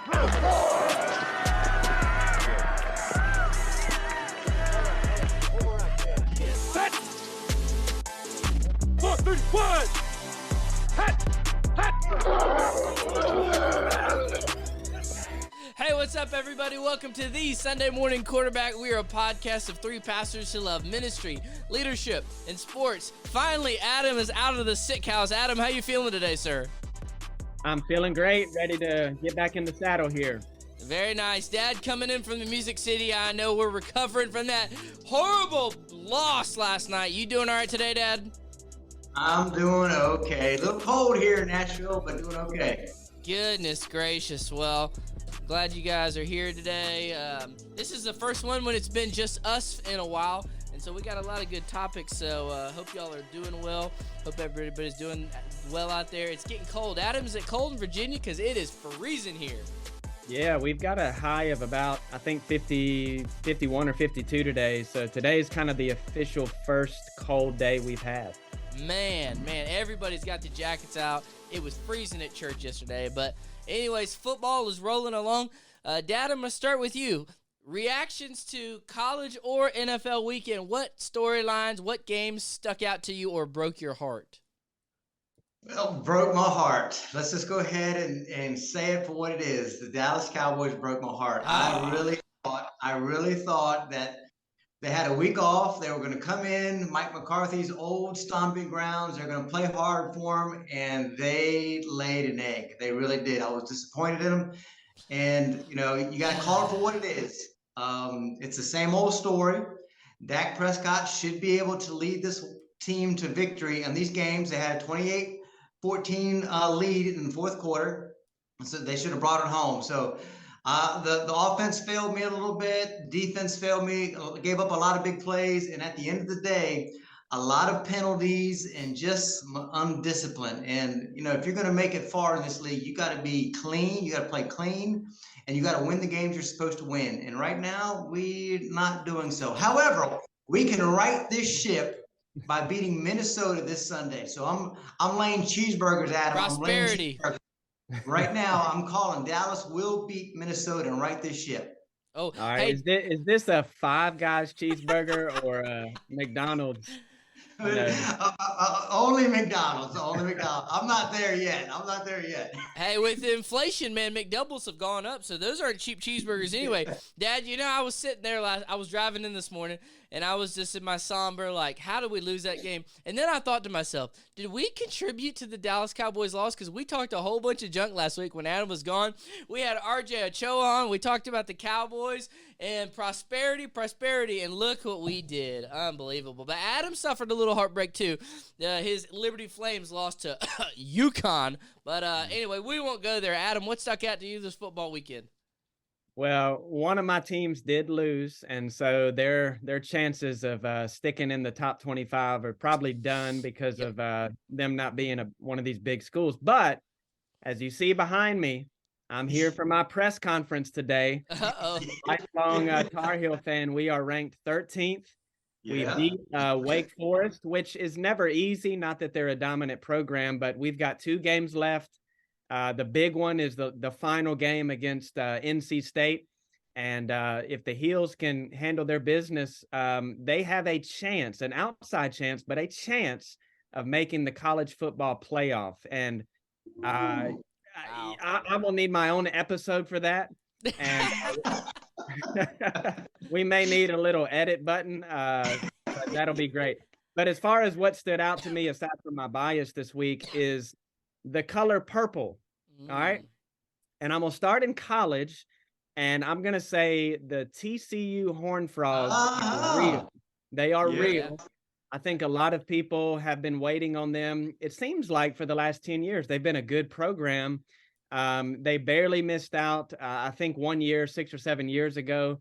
Hey, what's up, everybody? Welcome to the Sunday Morning Quarterback. We are a podcast of three pastors who love ministry, leadership, and sports. Finally, Adam is out of the sick house. Adam, how you feeling today, sir? I'm feeling great, ready to get back in the saddle here. Very nice. Dad coming in from the Music City. I know we're recovering from that horrible loss last night. You doing all right today, Dad? I'm doing okay. A little cold here in Nashville, but doing okay. Goodness gracious. Well, glad you guys are here today. This is the first one when it's been just us in a while, and so we got a lot of good topics, so hope y'all are doing well. Hope everybody's doing well out there. It's getting cold. Adam, is it cold in Virginia? Because it is freezing here. Yeah, we've got a high of about, I think, 51 or 52 today, so today is kind of the official first cold day we've had. Man, everybody's got the jackets out. It was freezing at church yesterday, but anyways, football is rolling along. Dad, I'm going to start with you. Reactions to college or NFL weekend, what storylines, what games stuck out to you or broke your heart? Well, broke my heart. Let's just go ahead and say it for what it is. The Dallas Cowboys broke my heart. I really thought that they had a week off. They were going to come in, Mike McCarthy's old stomping grounds. They're going to play hard for him, and they laid an egg. They really did. I was disappointed in them. And, you got to call it for what it is. It's the same old story. Dak Prescott should be able to lead this team to victory in these games. They had a 28-14 lead in the fourth quarter, so they should have brought it home. So the offense failed me a little bit. Defense failed me, gave up a lot of big plays. And at the end of the day, a lot of penalties and just undisciplined. And, if you're going to make it far in this league, you got to be clean. You got to play clean, and you got to win the games you're supposed to win. And right now, we're not doing so. However, we can right this ship by beating Minnesota this Sunday. So I'm laying cheeseburgers at them. Prosperity. Right now, I'm calling Dallas will beat Minnesota and right this ship. Oh, all right. Hey. Is this a Five Guys cheeseburger or a McDonald's? Only McDonald's. I'm not there yet. Hey, with inflation, man, McDoubles have gone up, so those aren't cheap cheeseburgers anyway. Dad, I was sitting there I was driving in this morning, and I was just in my somber, like, how did we lose that game? And then I thought to myself, did we contribute to the Dallas Cowboys loss? Because we talked a whole bunch of junk last week when Adam was gone. We had RJ Ochoa on. We talked about the Cowboys and prosperity, and look what we did. Unbelievable. But Adam suffered a little heartbreak, too. His Liberty Flames lost to UConn. But anyway, we won't go there. Adam, what stuck out to you this football weekend? Well, one of my teams did lose, and so their chances of sticking in the top 25 are probably done because of them not being one of these big schools. But as you see behind me, I'm here for my press conference today. Uh-oh. Lifelong Tar Heel fan. We are ranked 13th. Yeah. We beat Wake Forest, which is never easy. Not that they're a dominant program, but we've got 2 games left. The big one is the final game against NC State. And if the Heels can handle their business, they have a chance, an outside chance, but a chance of making the college football playoff. And I will need my own episode for that. And we may need a little edit button. But that'll be great. But as far as what stood out to me, aside from my bias this week, is the color purple. All right. And I'm going to start in college, and I'm going to say the TCU Horned Frogs are real. They are real. I think a lot of people have been waiting on them. It seems like for the last 10 years, they've been a good program. They barely missed out, I think 1 year, 6 or 7 years ago,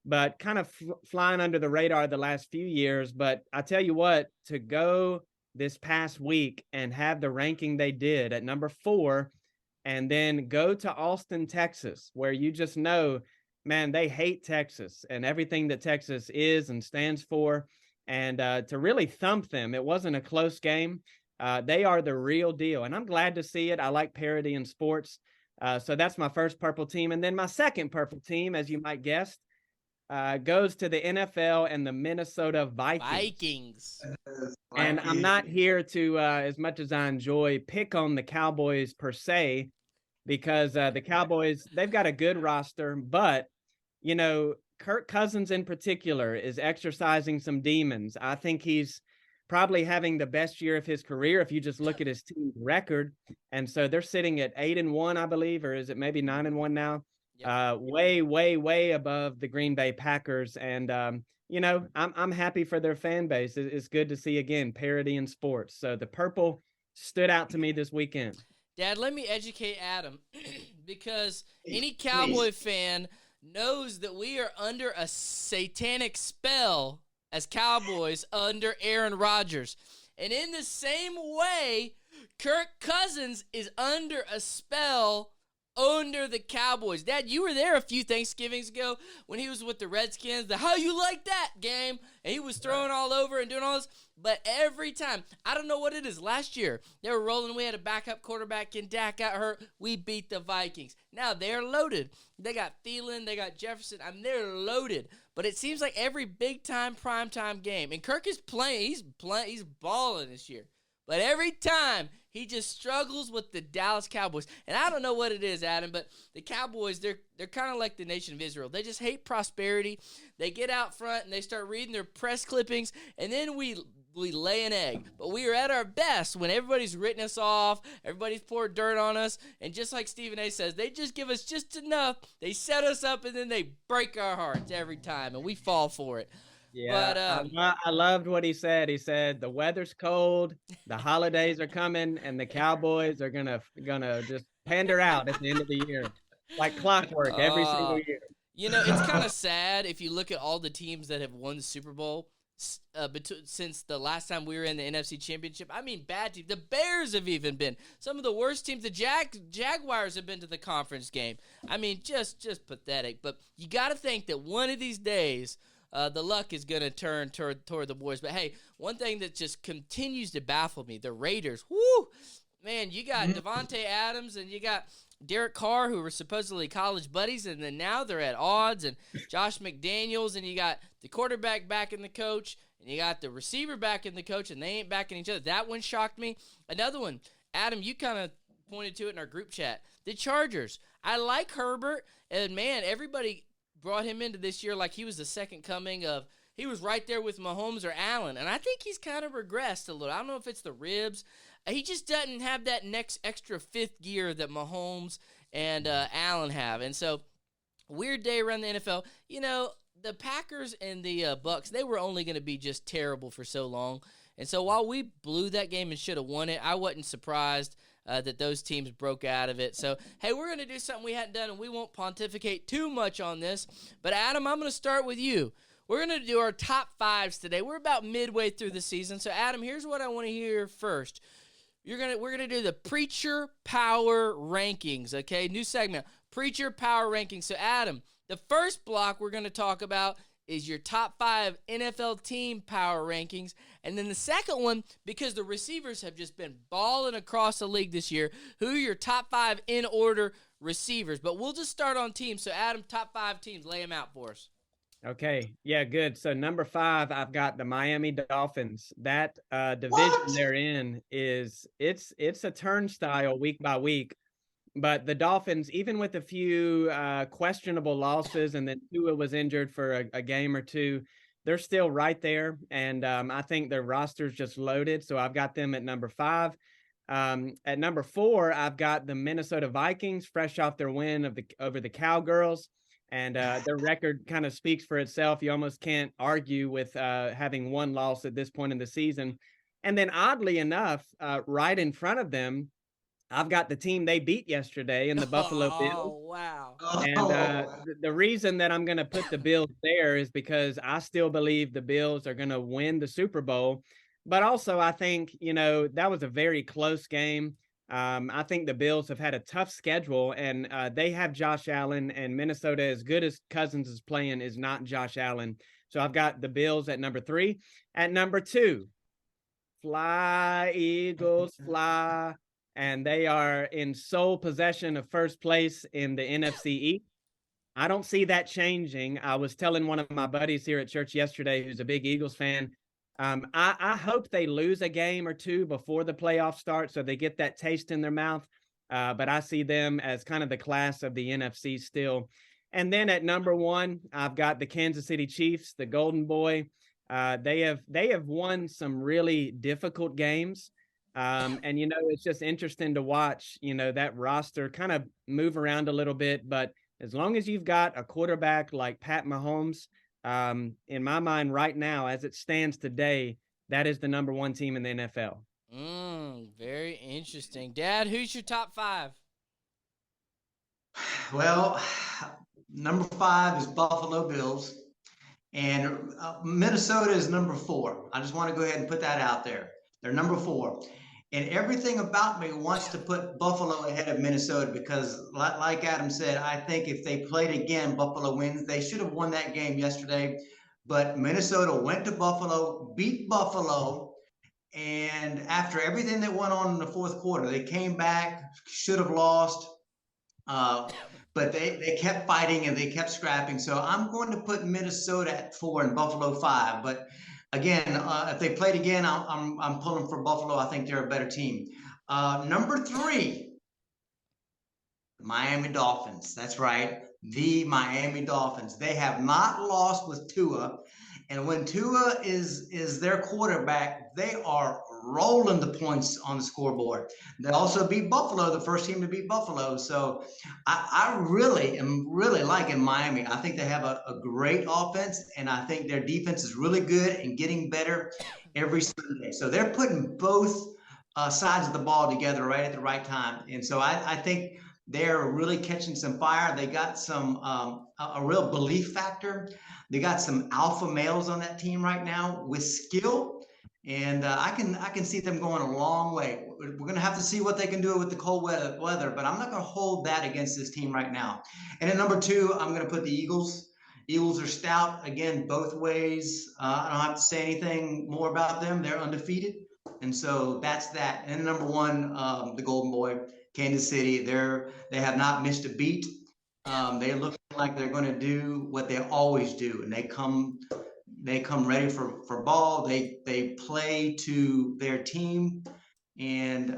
but kind of flying under the radar the last few years. But I tell you what, to go this past week and have the ranking they did at number 4, and then go to Austin, Texas, where you just know, man, they hate Texas and everything that Texas is and stands for. And to really thump them, it wasn't a close game. They are the real deal. And I'm glad to see it. I like parity in sports. So that's my first purple team. And then my second purple team, as you might guess, goes to the NFL and the Minnesota Vikings. And I'm not here to, as much as I enjoy, pick on the Cowboys per se, because the Cowboys, they've got a good roster, but, you know, Kirk Cousins in particular is exercising some demons. I think he's probably having the best year of his career if you just look at his team record. And so they're sitting at 8-1, I believe, or is it maybe 9-1 now? Yep. Way above the Green Bay Packers. And you know, I'm happy for their fan base. It's good to see, again, parity in sports. So the purple stood out to me this weekend. Dad, let me educate Adam, because any Cowboy fan knows that we are under a satanic spell as Cowboys under Aaron Rodgers. And in the same way, Kirk Cousins is under a spell under the Cowboys. Dad, you were there a few Thanksgivings ago when he was with the Redskins, the "how you like that" game, and he was throwing all over and doing all this. But every time, I don't know what it is. Last year, they were rolling. We had a backup quarterback, and Dak got hurt. We beat the Vikings. Now they're loaded. They got Thielen, they got Jefferson. I mean, they're loaded. But it seems like every big-time, prime-time game, and Kirk is playing. He's balling this year. But every time, he just struggles with the Dallas Cowboys. And I don't know what it is, Adam, but the Cowboys, they're kind of like the nation of Israel. They just hate prosperity. They get out front, and they start reading their press clippings, and then we lay an egg. But we are at our best when everybody's written us off, everybody's poured dirt on us, and just like Stephen A. says, they just give us just enough. They set us up, and then they break our hearts every time, and we fall for it. Yeah, but, I loved what he said. He said the weather's cold, the holidays are coming, and the Cowboys are gonna just pander out at the end of the year, like clockwork every single year. You know, it's kind of sad if you look at all the teams that have won the Super Bowl since the last time we were in the NFC Championship. I mean, bad teams. The Bears have even been. Some of the worst teams. The Jaguars have been to the conference game. I mean, just pathetic. But you got to think that one of these days, the luck is going to turn toward the boys. But, hey, one thing that just continues to baffle me, the Raiders. Woo! Man, you got Devontae Adams and you got Derek Carr, who were supposedly college buddies, and then now they're at odds, and Josh McDaniels, and you got the quarterback backing the coach, and you got the receiver backing the coach, and they ain't backing each other. That one shocked me. Another one, Adam, you kind of pointed to it in our group chat. The Chargers. I like Herbert, and, man, everybody brought him into this year like he was the second coming of – he was right there with Mahomes or Allen, and I think he's kind of regressed a little. I don't know if it's the ribs. He just doesn't have that next extra fifth gear that Mahomes and Allen have. And so, weird day around the NFL. You know, the Packers and the Bucks, they were only going to be just terrible for so long. And so, while we blew that game and should have won it, I wasn't surprised that those teams broke out of it. So, hey, we're going to do something we hadn't done, and we won't pontificate too much on this. But, Adam, I'm going to start with you. We're going to do our top fives today. We're about midway through the season. So, Adam, here's what I want to hear first. We're gonna do the Preacher Power Rankings, okay? New segment, Preacher Power Rankings. So, Adam, the first block we're going to talk about is your top 5 NFL team power rankings. And then the second one, because the receivers have just been balling across the league this year, who are your top 5 in order receivers? But we'll just start on teams. So, Adam, top 5 teams, lay them out for us. Okay. Yeah, good. So number 5, I've got the Miami Dolphins. That division they're in it's a turnstile week by week. But the Dolphins, even with a few questionable losses, and then Tua was injured for a game or two, they're still right there. And I think their roster's just loaded. So I've got them at number 5. At number 4, I've got the Minnesota Vikings, fresh off their win over the Cowgirls. And their record kind of speaks for itself. You almost can't argue with having one loss at this point in the season. And then oddly enough, right in front of them, I've got the team they beat yesterday in the Buffalo Bills. Oh, wow. And the reason that I'm going to put the Bills there is because I still believe the Bills are going to win the Super Bowl. But also, I think, you know, that was a very close game. I think the Bills have had a tough schedule, and they have Josh Allen, and Minnesota, as good as Cousins is playing, is not Josh Allen. So I've got the Bills at number 3. At number 2, fly, Eagles, fly. and they are in sole possession of first place in the NFC East. I don't see that changing. I was telling one of my buddies here at church yesterday, who's a big Eagles fan. I hope they lose a game or two before the playoffs start, so they get that taste in their mouth. But I see them as kind of the class of the NFC still. And then at number one, I've got the Kansas City Chiefs, the Golden Boy. They have won some really difficult games. And, it's just interesting to watch, that roster kind of move around a little bit. But as long as you've got a quarterback like Pat Mahomes, in my mind right now, as it stands today, that is the number one team in the NFL. Very interesting. Dad, who's your top five? Well, number 5 is Buffalo Bills. And Minnesota is number 4. I just want to go ahead and put that out there. They're number 4. And everything about me wants to put Buffalo ahead of Minnesota because, like Adam said, I think if they played again, Buffalo wins. They should have won that game yesterday. But Minnesota went to Buffalo, beat Buffalo. And after everything that went on in the fourth quarter, they came back, should have lost. But they kept fighting and they kept scrapping. So I'm going to put Minnesota at 4 and Buffalo 5. But again, if they played again, I'm pulling for Buffalo. I think they're a better team. Number 3, Miami Dolphins. That's right, the Miami Dolphins. They have not lost with Tua. And when Tua is their quarterback, they are rolling the points on the scoreboard. They also beat Buffalo, the first team to beat Buffalo. So I really am liking Miami. I think they have a great offense, and I think their defense is really good and getting better every Sunday. So they're putting both sides of the ball together right at the right time. And so I think they're really catching some fire. They got some a real belief factor. They got some alpha males on that team right now with skill, and I can see them going a long way. We're going to have to see what they can do with the cold weather, but I'm not going to hold that against this team right now. And at number 2, I'm going to put the Eagles. Eagles are stout again both ways. I don't have to say anything more about them. They're undefeated, and so that's that. And number 1, the Golden Boy, Kansas City. They have not missed a beat. They look like they're going to do what they always do, and they come ready for ball. They play to their team, and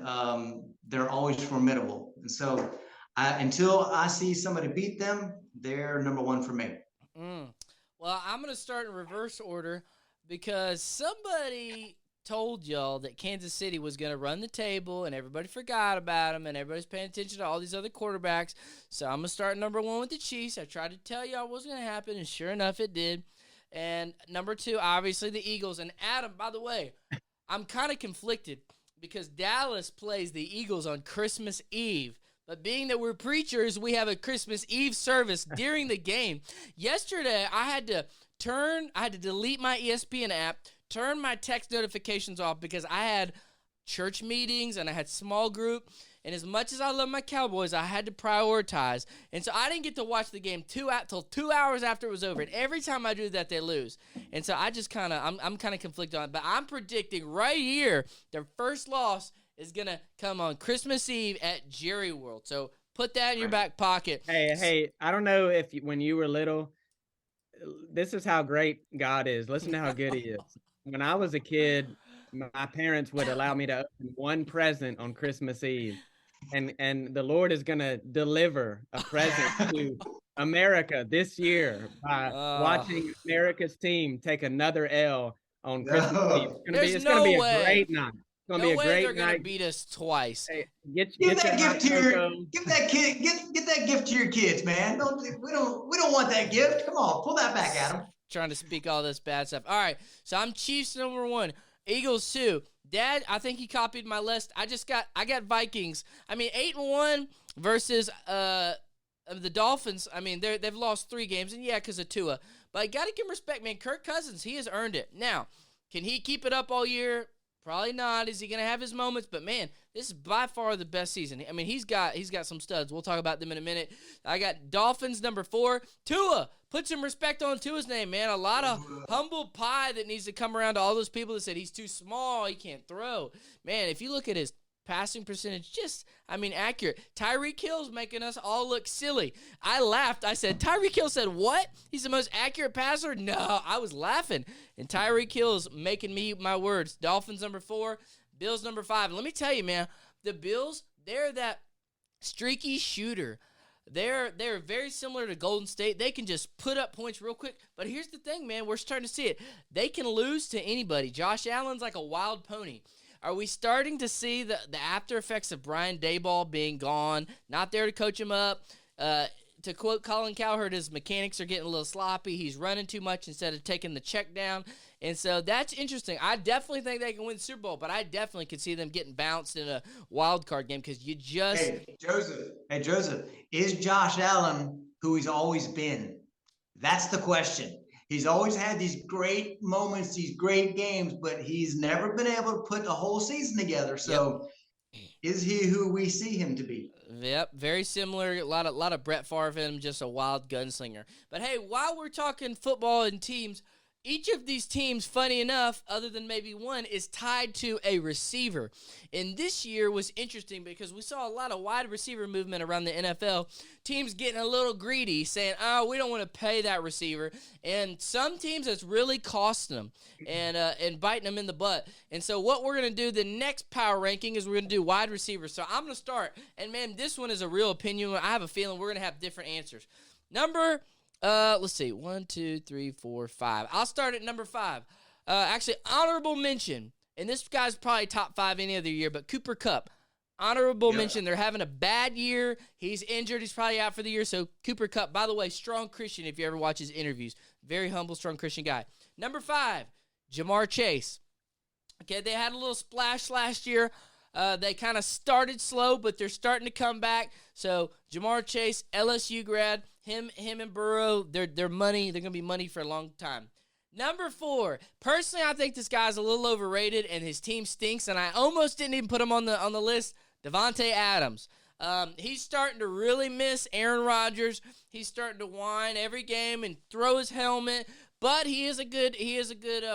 they're always formidable. And so until I see somebody beat them, they're number 1 for me. Well, I'm going to start in reverse order because somebody told y'all that Kansas City was going to run the table and everybody forgot about them and everybody's paying attention to all these other quarterbacks. So I'm going to start number 1 with the Chiefs. I tried to tell y'all what was going to happen, and sure enough, it did. And number 2, obviously the Eagles. And Adam, by the way, I'm kind of conflicted because Dallas plays the Eagles on Christmas Eve. But being that we're preachers, we have a Christmas Eve service during the game. Yesterday, I had to delete my ESPN app, turn my text notifications off because I had church meetings and I had small group. And as much as I love my Cowboys, I had to prioritize. And so I didn't get to watch the game till 2 hours after it was over. And every time I do that, they lose. And so I just I'm kind of conflicted on it. But I'm predicting right here their first loss is going to come on Christmas Eve at Jerry World. So put that in your back pocket. Hey, I don't know if when you were little, this is how great God is. Listen to how good he is. When I was a kid, my parents would allow me to open one present on Christmas Eve. And the Lord is going to deliver a present to America this year by watching America's team take another L on Christmas Eve. It's going to be a great night. It's going to be a great night. They're going to beat us twice. Hey, give that gift to your kids, man. We don't want that gift. Come on, pull that back, Adam. Trying to speak all this bad stuff. All right, so I'm Chiefs number 1, Eagles 2. Dad, I think he copied my list. I got Vikings. I mean, 8-1 versus the Dolphins. I mean, they've lost 3 games, and yeah, because of Tua. But I got to give him respect, man. Kirk Cousins, he has earned it. Now, can he keep it up all year? Probably not. Is he going to have his moments? But, man, this is by far the best season. I mean, he's got some studs. We'll talk about them in a minute. I got Dolphins number 4. Tua. Put some respect on Tua's name, man. A lot of humble pie that needs to come around to all those people that said he's too small, he can't throw. Man, if you look at his passing percentage, accurate. Tyreek Hill's making us all look silly. I laughed. I said, Tyreek Hill said, what? He's the most accurate passer? No, I was laughing. And Tyreek Hill's making me eat my words. Dolphins number 4, Bills number 5. Let me tell you, man, the Bills, they're that streaky shooter. They're very similar to Golden State. They can just put up points real quick. But here's the thing, man. We're starting to see it. They can lose to anybody. Josh Allen's like a wild pony. Are we starting to see the after effects of Brian Daboll being gone, not there to coach him up? To quote Colin Cowherd, his mechanics are getting a little sloppy. He's running too much instead of taking the check down. And so that's interesting. I definitely think they can win the Super Bowl, but I definitely could see them getting bounced in a wild card game because you just Hey, Joseph, is Josh Allen who he's always been? That's the question. He's always had these great moments, these great games, but he's never been able to put the whole season together. So is he who we see him to be? Yep, very similar. A lot of Brett Favre in him, just a wild gunslinger. But hey, while we're talking football and teams, each of these teams, funny enough, other than maybe one, is tied to a receiver. And this year was interesting because we saw a lot of wide receiver movement around the NFL. Teams getting a little greedy, saying, oh, we don't want to pay that receiver. And some teams, it's really costing them and biting them in the butt. And so what we're going to do, the next power ranking, is we're going to do wide receivers. So I'm going to start. And, man, this one is a real opinion. I have a feeling we're going to have different answers. Let's see. 1, 2, 3, 4, 5. I'll start at number 5. Actually, honorable mention, and this guy's probably top 5 any other year, but Cooper Kupp. Honorable mention. They're having a bad year. He's injured. He's probably out for the year. So Cooper Kupp, by the way, strong Christian if you ever watch his interviews. Very humble, strong Christian guy. Number 5, Jamar Chase. Okay, they had a little splash last year. They kind of started slow, but they're starting to come back. So Jamar Chase, LSU grad, him and Burrow, they're money. They're gonna be money for a long time. Number 4, personally, I think this guy's a little overrated, and his team stinks. And I almost didn't even put him on the list. Devontae Adams. He's starting to really miss Aaron Rodgers. He's starting to whine every game and throw his helmet, but he is a good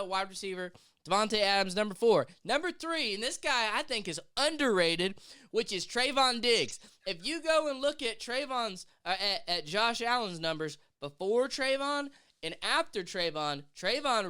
wide receiver. Devontae Adams, number 4. Number 3, and this guy I think is underrated, which is Trayvon Diggs. If you go and look at Trayvon's at Josh Allen's numbers before Trayvon and after Trayvon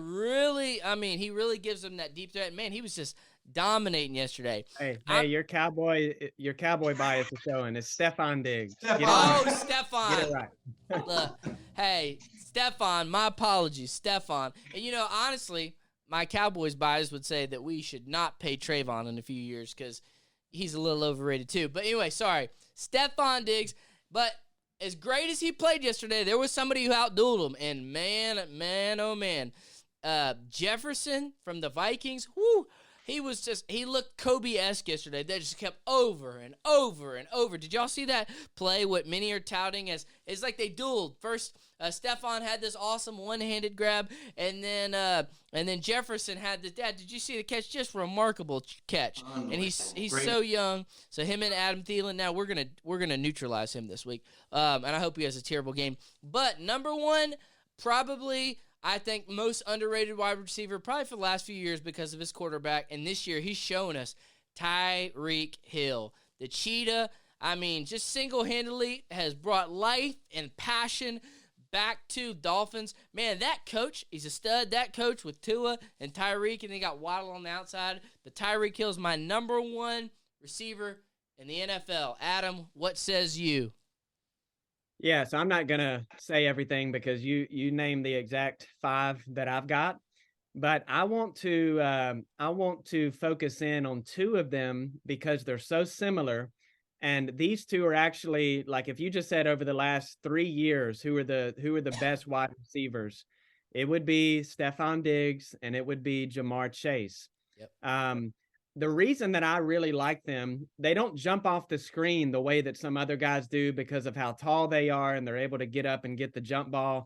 really, he really gives them that deep threat. Man, he was just dominating yesterday. Hey, your cowboy bias is showing. It's Stephon Diggs. Stephon. Get it right. Look, hey, Stephon, my apologies, Stephon. And honestly, my Cowboys bias would say that we should not pay Trayvon in a few years because he's a little overrated too. But anyway, sorry. Stephon Diggs. But as great as he played yesterday, there was somebody who outdueled him. And man, oh man. Jefferson from the Vikings, he looked Kobe-esque yesterday. They just kept over and over and over. Did y'all see that play, what many are touting as, it's like they dueled. First, Stephon had this awesome one-handed grab, and then Jefferson had this. Dad, did you see the catch? Just remarkable catch. And he's so young. So him and Adam Thielen, now we're gonna neutralize him this week. And I hope he has a terrible game. But number 1, probably, I think, most underrated wide receiver probably for the last few years because of his quarterback. And this year he's shown us Tyreek Hill. The cheetah, just single-handedly has brought life and passion back to Dolphins. Man, that coach, he's a stud. That coach with Tua and Tyreek, and they got Waddle on the outside. But Tyreek Hill's my number 1 receiver in the NFL. Adam, what says you? Yeah, so I'm not going to say everything because you named the exact 5 that I've got, but I want to focus in on 2 of them because they're so similar. And these 2 are actually, like, if you just said over the last 3 years, who are the best wide receivers, it would be Stephon Diggs and it would be Jamar Chase. Yep. The reason that I really like them, they don't jump off the screen the way that some other guys do because of how tall they are and they're able to get up and get the jump ball.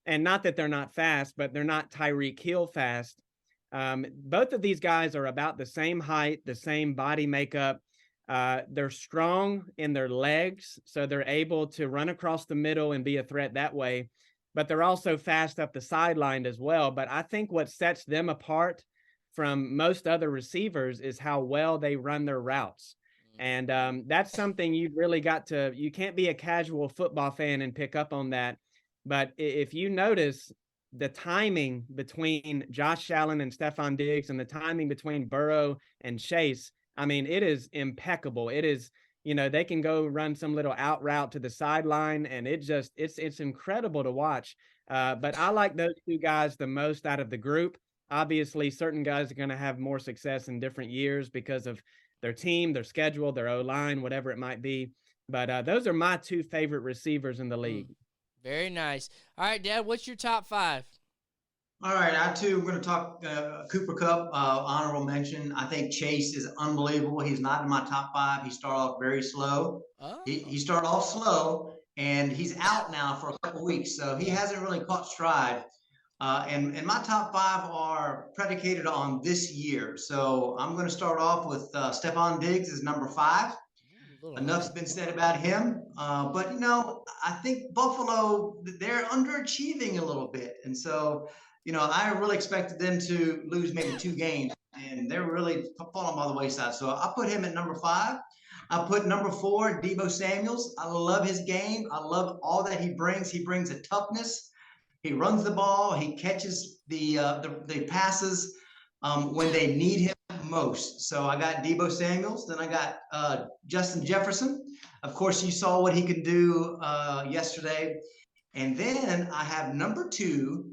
And not that they're not fast, but they're not Tyreek Hill fast. Both of these guys are about the same height, the same body makeup. They're strong in their legs, so they're able to run across the middle and be a threat that way. But they're also fast up the sideline as well. But I think what sets them apart from most other receivers is how well they run their routes. And that's something you've really got to, you can't be a casual football fan and pick up on that. But if you notice the timing between Josh Allen and Stephon Diggs and the timing between Burrow and Chase, I mean, it is impeccable. It is, they can go run some little out route to the sideline, and it's incredible to watch. But I like those two guys the most out of the group. Obviously, certain guys are going to have more success in different years because of their team, their schedule, their O-line, whatever it might be. But those are my two favorite receivers in the league. Very nice. All right, Dad, what's your top 5? All right, I too am going to talk Cooper Kupp, honorable mention. I think Chase is unbelievable. He's not in my top 5. He started off very slow. Oh. He started off slow, and he's out now for a couple weeks, so he hasn't really caught stride. And my top 5 are predicated on this year. So I'm going to start off with Stephon Diggs as number 5. Enough's been said about him. But, I think Buffalo, they're underachieving a little bit. And so, I really expected them to lose maybe 2 games, and they're really falling by the wayside. So I put him at number 5. I put number 4, Deebo Samuels. I love his game. I love all that he brings. He brings a toughness. He runs the ball. He catches the passes when they need him most. So I got Deebo Samuels. Then I got Justin Jefferson. Of course, you saw what he can do yesterday. And then I have number 2,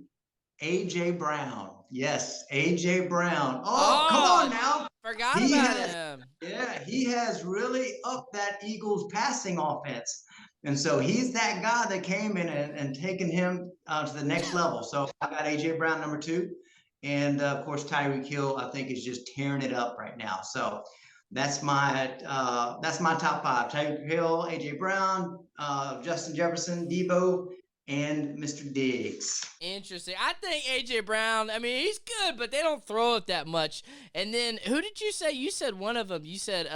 A.J. Brown. Yes, A.J. Brown. Oh, come on now. Forgot about him. Yeah, he has really upped that Eagles passing offense. And so he's that guy that came in and taken him to the next level. So I got A.J. Brown, number 2. And, of course, Tyreek Hill, I think, is just tearing it up right now. So that's my top 5. Tyreek Hill, A.J. Brown, Justin Jefferson, Deebo, and Mr. Diggs. Interesting. I think A.J. Brown, I mean, he's good, but they don't throw it that much. And then who did you say? You said one of them. You said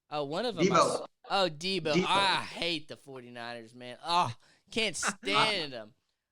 one of them. Deebo. Deebo. I hate the 49ers, man. Oh, can't stand them.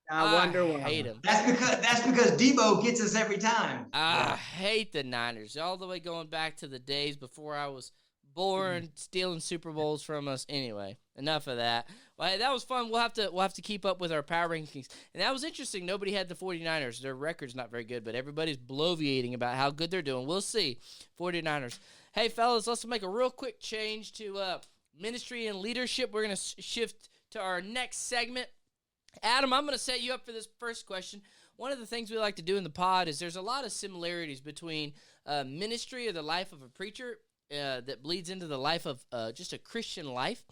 I wonder why. I hate them. That's because Deebo gets us every time. I hate the Niners. All the way going back to the days before I was born, stealing Super Bowls from us. Anyway, enough of that. Well, that was fun. We'll have to keep up with our power rankings. And that was interesting. Nobody had the 49ers. Their record's not very good, but everybody's bloviating about how good they're doing. We'll see. 49ers. Hey, fellas, let's make a real quick change to ministry and leadership. We're going to shift to our next segment. Adam, I'm going to set you up for this first question. One of the things we like to do in the pod is there's a lot of similarities between ministry or the life of a preacher that bleeds into the life of just a Christian life.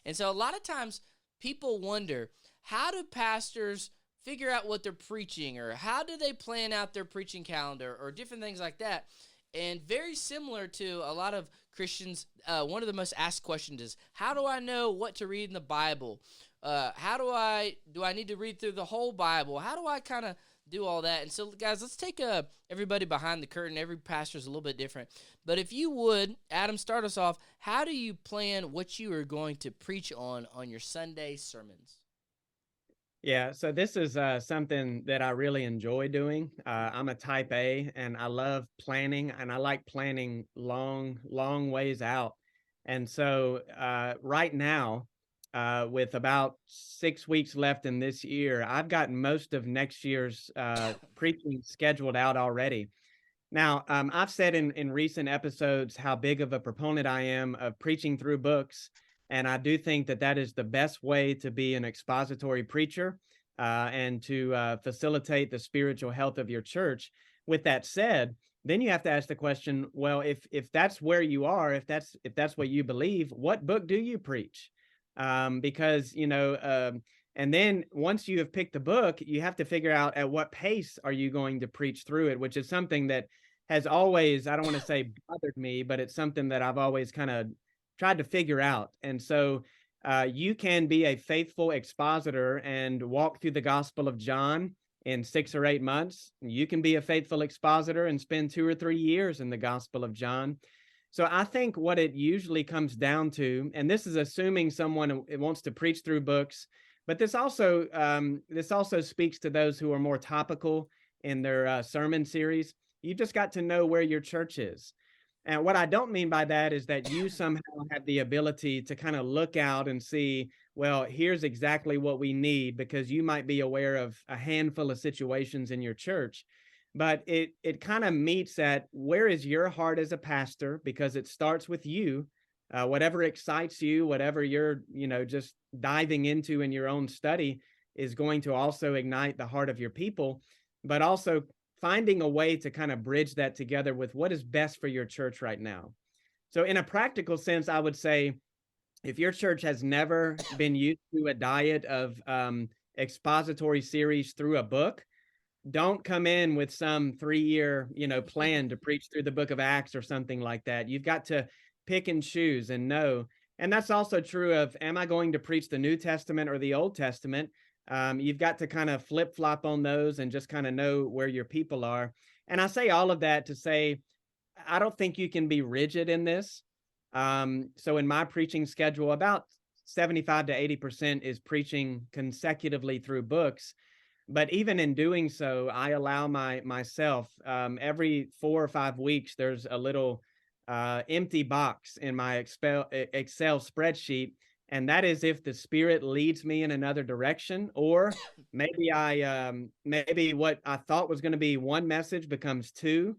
And so a lot of times people wonder, how do pastors figure out what they're preaching, or how do they plan out their preaching calendar, or different things like that? And very similar to a lot of Christians, one of the most asked questions is, how do I know what to read in the Bible? How do I need to read through the whole Bible? How do I kind of do all that? And so, guys, let's take everybody behind the curtain. Every pastor is a little bit different. But if you would, Adam, start us off. How do you plan what you are going to preach on your Sunday sermons? Yeah, so this is something that I really enjoy doing. I'm a type A, and I love planning, and I like planning long ways out. And so right now, with about 6 weeks left in this year, I've got most of next year's preaching scheduled out already. Now, I've said in recent episodes how big of a proponent I am of preaching through books, and I do think that is the best way to be an expository preacher and to facilitate the spiritual health of your church. With that said, then you have to ask the question, well, if that's where you are, if that's what you believe, what book do you preach? Because, and then once you have picked the book, you have to figure out at what pace are you going to preach through it, which is something that has always, I don't want to say bothered me, but it's something that I've always kind of tried to figure out. And so you can be a faithful expositor and walk through the Gospel of John in 6 or 8 months. You can be a faithful expositor and spend 2 or 3 years in the Gospel of John. So I think what it usually comes down to, and this is assuming someone wants to preach through books, but this also speaks to those who are more topical in their sermon series. You just got to know where your church is. And what I don't mean by that is that you somehow have the ability to kind of look out and see, well, here's exactly what we need, because you might be aware of a handful of situations in your church. But it kind of meets at, where is your heart as a pastor? Because it starts with you. Whatever excites you, whatever you're, just diving into in your own study, is going to also ignite the heart of your people, but also finding a way to kind of bridge that together with what is best for your church right now. So in a practical sense, I would say, if your church has never been used to a diet of expository series through a book, don't come in with some 3-year, plan to preach through the book of Acts or something like that. You've got to pick and choose and know. And that's also true of, am I going to preach the New Testament or the Old Testament? You've got to kind of flip flop on those and just kind of know where your people are. And I say all of that to say, I don't think you can be rigid in this. So in my preaching schedule, about 75 to 80% is preaching consecutively through books. But even in doing so, I allow myself, every 4 or 5 weeks, there's a little empty box in my Excel spreadsheet. And that is if the Spirit leads me in another direction, or maybe what I thought was going to be one message becomes two.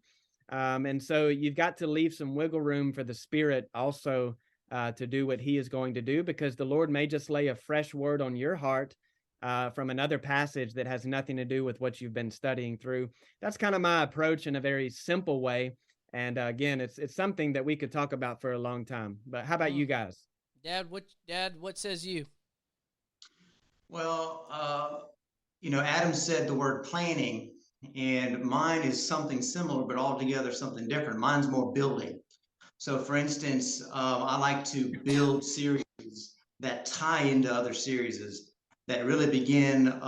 And so you've got to leave some wiggle room for the Spirit also to do what he is going to do, because the Lord may just lay a fresh word on your heart from another passage that has nothing to do with what you've been studying through. That's kind of my approach in a very simple way. And again, it's something that we could talk about for a long time. But how about you guys? Dad, what says you? Well, Adam said the word planning, and mine is something similar, but altogether something different. Mine's more building. So, for instance, I like to build series that tie into other series that really begin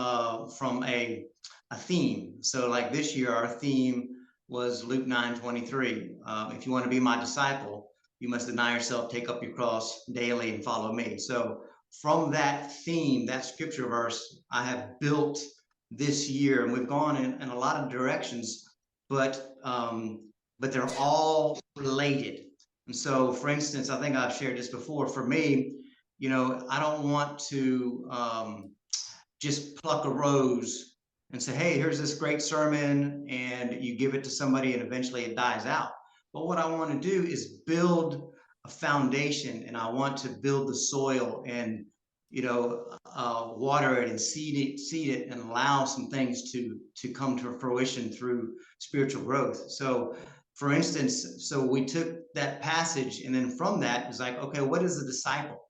from a theme. So, like this year, our theme was Luke 9:23. If you want to be my disciple, you must deny yourself, take up your cross daily, and follow me. So from that theme, that scripture verse, I have built this year, and we've gone in a lot of directions, but they're all related. And so, for instance, I think I've shared this before. For me, I don't want to just pluck a rose and say, hey, here's this great sermon, and you give it to somebody and eventually it dies out. But what I want to do is build a foundation, and I want to build the soil and, water it and seed it and allow some things to come to fruition through spiritual growth. So, for instance, we took that passage, and then from that, it's like, okay, what is a disciple?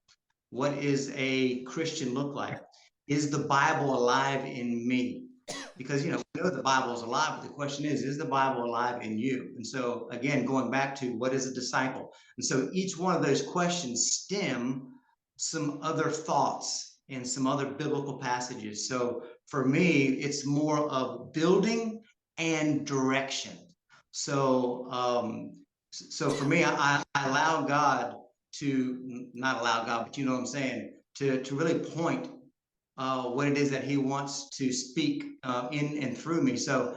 What is a Christian look like? Is the Bible alive in me? Because, we know the Bible is alive, but the question is the Bible alive in you? And so, again, going back to what is a disciple? And so each one of those questions stem some other thoughts and some other biblical passages. So for me, it's more of building and direction. So, so for me, I allow God to, not allow God, but you know what I'm saying, to really point what it is that he wants to speak in and through me. So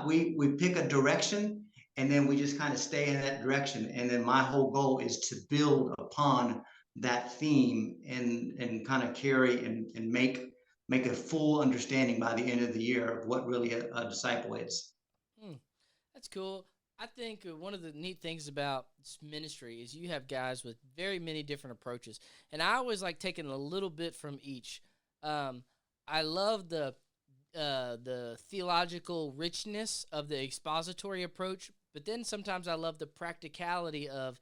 we pick a direction, and then we just kind of stay in that direction. And then my whole goal is to build upon that theme and kind of carry and make a full understanding by the end of the year of what really a disciple is. That's cool. I think one of the neat things about this ministry is you have guys with very many different approaches. And I always like taking a little bit from each. I love the theological richness of the expository approach, but then sometimes I love the practicality of,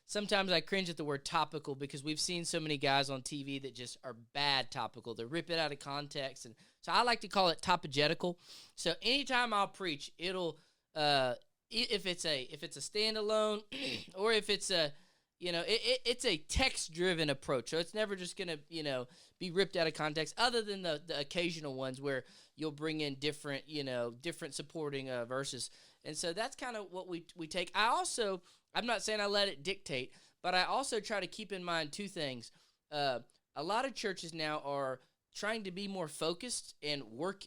sometimes I cringe at the word topical, because we've seen so many guys on TV that just are bad topical. They rip it out of context. And so I like to call it topogetical. So anytime I'll preach, it'll, if it's a standalone or if it's a, it's a text-driven approach. So it's never just going to, be ripped out of context, other than the occasional ones where you'll bring in different supporting verses. And so that's kind of what we take. I'm not saying I let it dictate, but I also try to keep in mind two things. A lot of churches now are trying to be more focused and work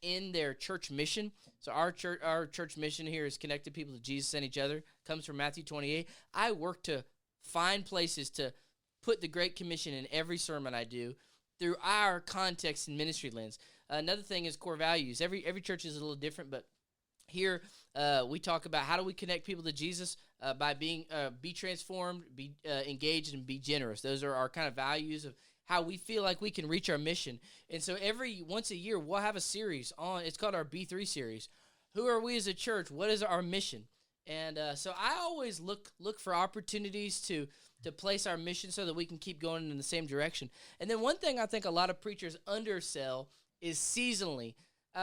in their church mission. So our church mission here is connected people to Jesus and each other. Comes from Matthew 28. I work to find places to put the Great Commission in every sermon I do through our context and ministry lens. Another thing is core values. Every church is a little different, but here we talk about how do we connect people to Jesus by being be transformed, be engaged, and be generous. Those are our kind of values of how we feel like we can reach our mission. And so once a year, we'll have a series on, it's called our B3 series. Who are we as a church? What is our mission? And so I always look for opportunities to place our mission so that we can keep going in the same direction. And then one thing I think a lot of preachers undersell is seasonally.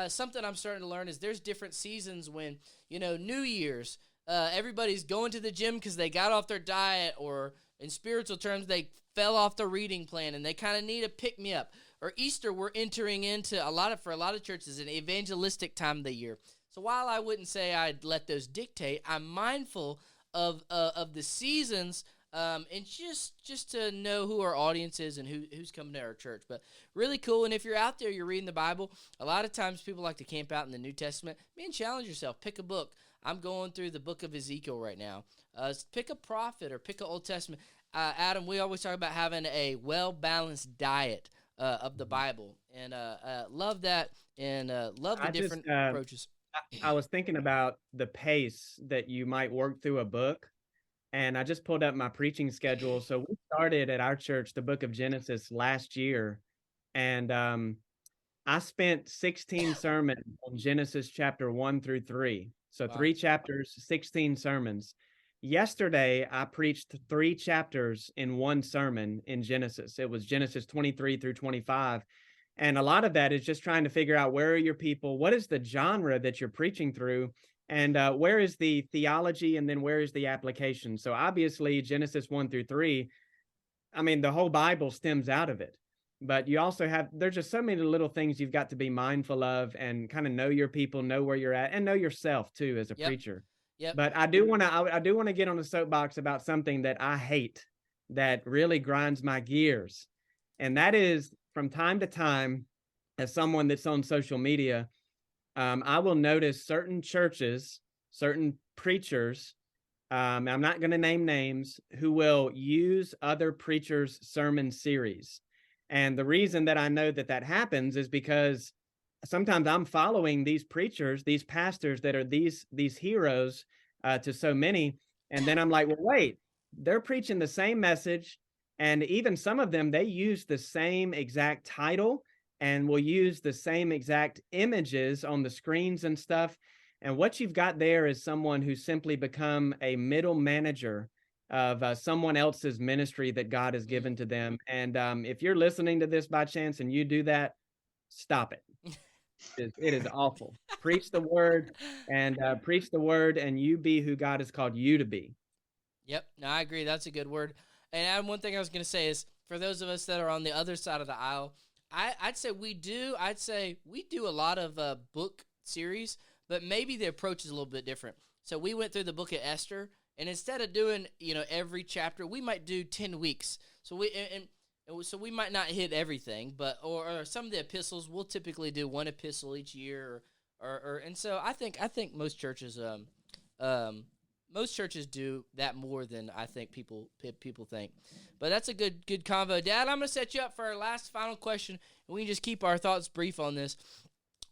Something I'm starting to learn is there's different seasons when, New Year's, everybody's going to the gym because they got off their diet, or in spiritual terms, they fell off the reading plan and they kind of need a pick-me-up. Or Easter, we're entering into for a lot of churches, an evangelistic time of the year. So while I wouldn't say I'd let those dictate, I'm mindful of the seasons, and just to know who our audience is and who's coming to our church. But really cool. And if you're out there, you're reading the Bible, a lot of times people like to camp out in the New Testament. Man, challenge yourself. Pick a book. I'm going through the book of Ezekiel right now. Pick a prophet or pick an Old Testament. Adam, we always talk about having a well-balanced diet of the Bible, and love that, and love the different approaches. I was thinking about the pace that you might work through a book, and I just pulled up my preaching schedule. So we started at our church the book of Genesis last year, and I spent 16 sermons on Genesis chapter 1 through 3. So wow. 3 chapters, 16 sermons. Yesterday, I preached 3 chapters in one sermon in Genesis. It was Genesis 23 through 25. And a lot of that is just trying to figure out, where are your people? What is the genre that you're preaching through? And where is the theology? And then where is the application? So obviously, Genesis 1 through 3, I mean, the whole Bible stems out of it. But you also there's just so many little things you've got to be mindful of and kind of know your people, know where you're at, and know yourself too as a preacher. Yep. But I do want to get on the soapbox about something that I hate, that really grinds my gears. And that is, from time to time, as someone that's on social media, I will notice certain churches, certain preachers, I'm not going to name names, who will use other preachers' sermon series. And the reason that I know that happens is because sometimes I'm following these preachers, these pastors that are these heroes to so many. And then I'm like, well, wait, they're preaching the same message. And even some of them, they use the same exact title and will use the same exact images on the screens and stuff. And what you've got there is someone who's simply become a middle manager of someone else's ministry that God has given to them. And if you're listening to this by chance and you do that, stop it. It is awful. Preach the word, and you be who God has called you to be. Yep. No, I agree. That's a good word. And Adam, one thing I was going to say is, for those of us that are on the other side of the aisle, I'd say we do a lot of book series, but maybe the approach is a little bit different. So we went through the book of Esther, and instead of doing, every chapter, we might do 10 weeks. So we might not hit everything, but or some of the epistles, we'll typically do one epistle each year, and so I think most churches do that more than I think people think. But that's a good convo. Dad, I'm going to set you up for our last final question, and we can just keep our thoughts brief on this.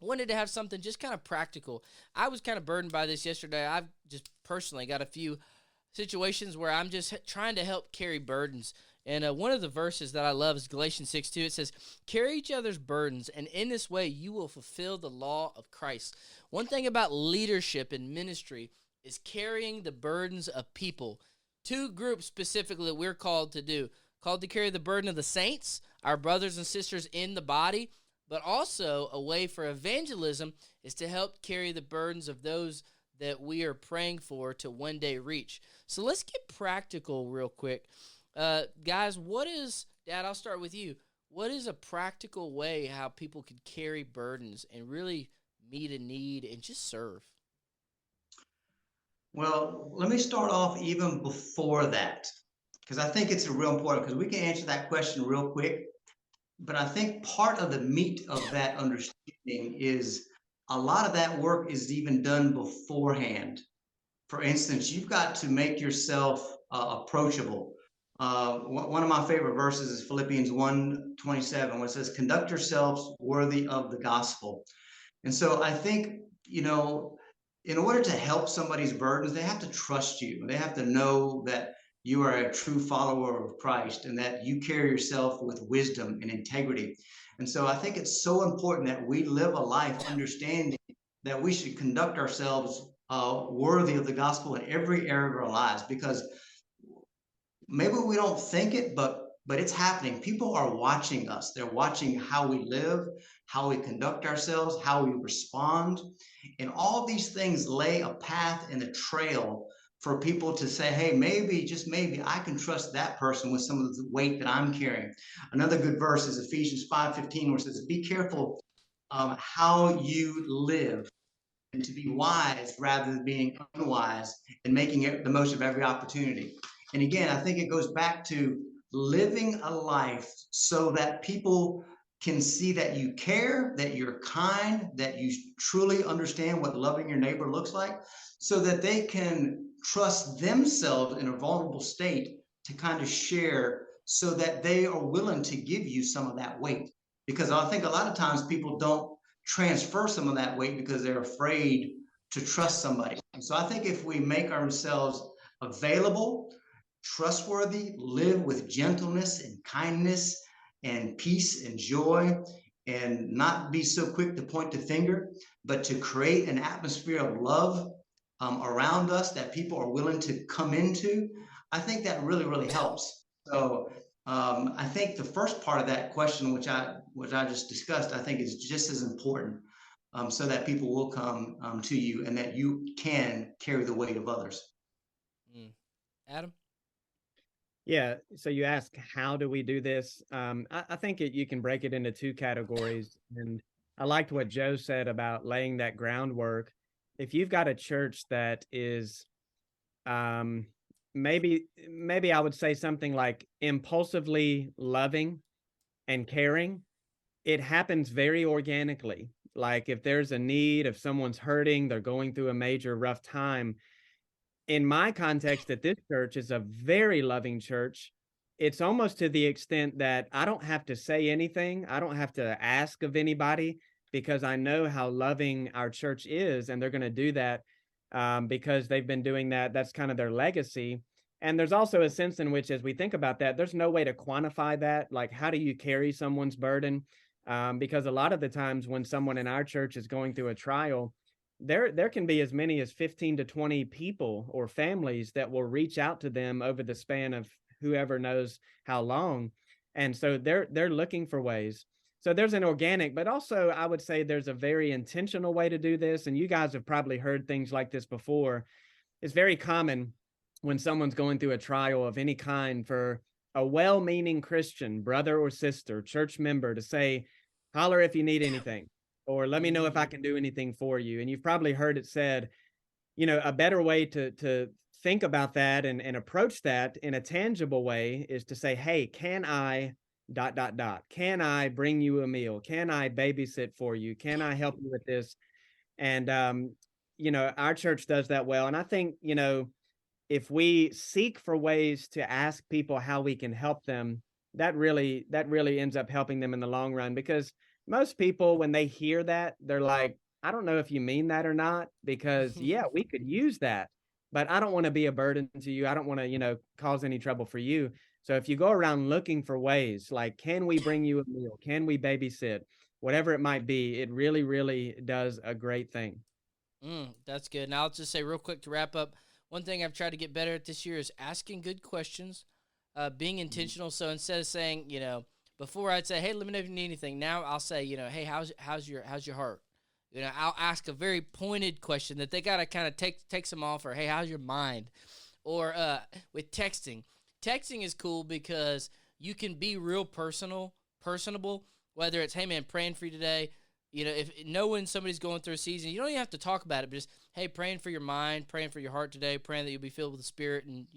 Wanted to have something just kind of practical. I was kind of burdened by this yesterday. I've just personally got a few situations where I'm just trying to help carry burdens. And one of the verses that I love is Galatians 6:2. It says, carry each other's burdens, and in this way you will fulfill the law of Christ. One thing about leadership in ministry is carrying the burdens of people. 2 groups specifically that we're called to carry the burden of the saints, our brothers and sisters in the body, but also a way for evangelism is to help carry the burdens of those that we are praying for to one day reach. So let's get practical real quick. Guys, Dad, I'll start with you. What is a practical way how people could carry burdens and really meet a need and just serve? Well, let me start off even before that, because I think it's real important, because we can answer that question real quick. but I think part of the meat of that understanding is a lot of that work is even done beforehand. For instance, you've got to make yourself approachable. One of my favorite verses is Philippians 1:27, where it says, conduct yourselves worthy of the gospel. And so I think, in order to help somebody's burdens, they have to trust you. They have to know that you are a true follower of Christ and that you carry yourself with wisdom and integrity. And so I think it's so important that we live a life understanding that we should conduct ourselves worthy of the gospel in every area of our lives, because maybe we don't think it, but it's happening. People are watching us. They're watching how we live, how we conduct ourselves, how we respond. And all these things lay a path and a trail for people to say, hey, maybe, just maybe, I can trust that person with some of the weight that I'm carrying. Another good verse is Ephesians 5:15, where it says, be careful how you live, and to be wise rather than being unwise, and making the most of every opportunity. And again, I think it goes back to living a life so that people can see that you care, that you're kind, that you truly understand what loving your neighbor looks like, so that they can trust themselves in a vulnerable state to kind of share, so that they are willing to give you some of that weight. Because I think a lot of times people don't transfer some of that weight because they're afraid to trust somebody. And so I think if we make ourselves available, trustworthy, live with gentleness and kindness and peace and joy, and not be so quick to point the finger, but to create an atmosphere of love around us that people are willing to come into, I think that really, really helps. So I think the first part of that question, which I just discussed, I think is just as important, so that people will come to you and that you can carry the weight of others. Adam? Yeah. So you ask, how do we do this? I think you can break it into two categories. And I liked what Joe said about laying that groundwork. If you've got a church that is, maybe I would say something like impulsively loving and caring, it happens very organically. Like if there's a need, if someone's hurting, they're going through a major rough time, in my context at this church is a very loving church. It's almost to the extent that I don't have to say anything. I don't have to ask of anybody, because I know how loving our church is, and they're going to do that because they've been doing that. That's kind of their legacy. And there's also a sense in which, as we think about that, there's no way to quantify that. Like, how do you carry someone's burden? Because a lot of the times when someone in our church is going through a trial, there can be as many as 15 to 20 people or families that will reach out to them over the span of whoever knows how long. And so they're looking for ways. So there's an organic, but also I would say there's a very intentional way to do this. And you guys have probably heard things like this before. It's very common when someone's going through a trial of any kind for a well-meaning Christian brother or sister, church member, to say, holler if you need anything, or let me know if I can do anything for you. And you've probably heard it said, a better way to think about that and approach that in a tangible way is to say, hey, can I ... Can I bring you a meal? Can I babysit for you? Can I help you with this? And, our church does that well. And I think, if we seek for ways to ask people how we can help them, that really ends up helping them in the long run. Because most people, when they hear that, they're like, I don't know if you mean that or not, because yeah, we could use that, but I don't want to be a burden to you. I don't want to, cause any trouble for you. So if you go around looking for ways, like, can we bring you a meal? Can we babysit? Whatever it might be, it really, really does a great thing. That's good. And I'll just say real quick to wrap up, one thing I've tried to get better at this year is asking good questions, being intentional. So instead of saying, before I'd say, hey, let me know if you need anything. Now I'll say, hey, how's your heart? I'll ask a very pointed question that they got to kind of takes them off, or, hey, how's your mind? Or with texting. Texting is cool because you can be real personable, whether it's, hey, man, praying for you today. If knowing somebody's going through a season, you don't even have to talk about it, but just, hey, praying for your mind, praying for your heart today, praying that you'll be filled with the Spirit, and,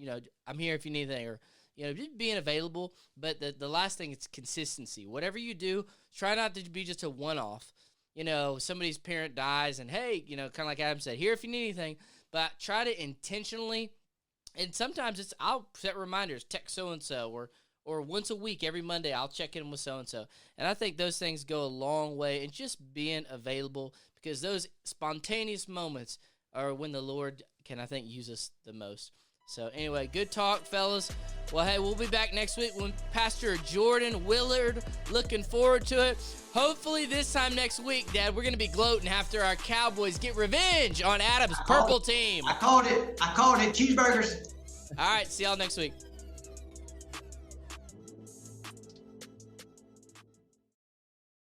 I'm here if you need anything. Or, just being available. But the last thing is consistency. Whatever you do, try not to be just a one-off. Somebody's parent dies and, hey, kind of like Adam said, here if you need anything. But try to intentionally, and sometimes I'll set reminders, text so-and-so, or once a week, every Monday, I'll check in with so-and-so. And I think those things go a long way in just being available, because those spontaneous moments are when the Lord can, I think, use us the most. So anyway, good talk, fellas. Well, hey, we'll be back next week with Pastor Jordan Willard. Looking forward to it. Hopefully this time next week, Dad, we're going to be gloating after our Cowboys get revenge on Adam's purple team. I called it. Cheeseburgers. All right, see y'all next week.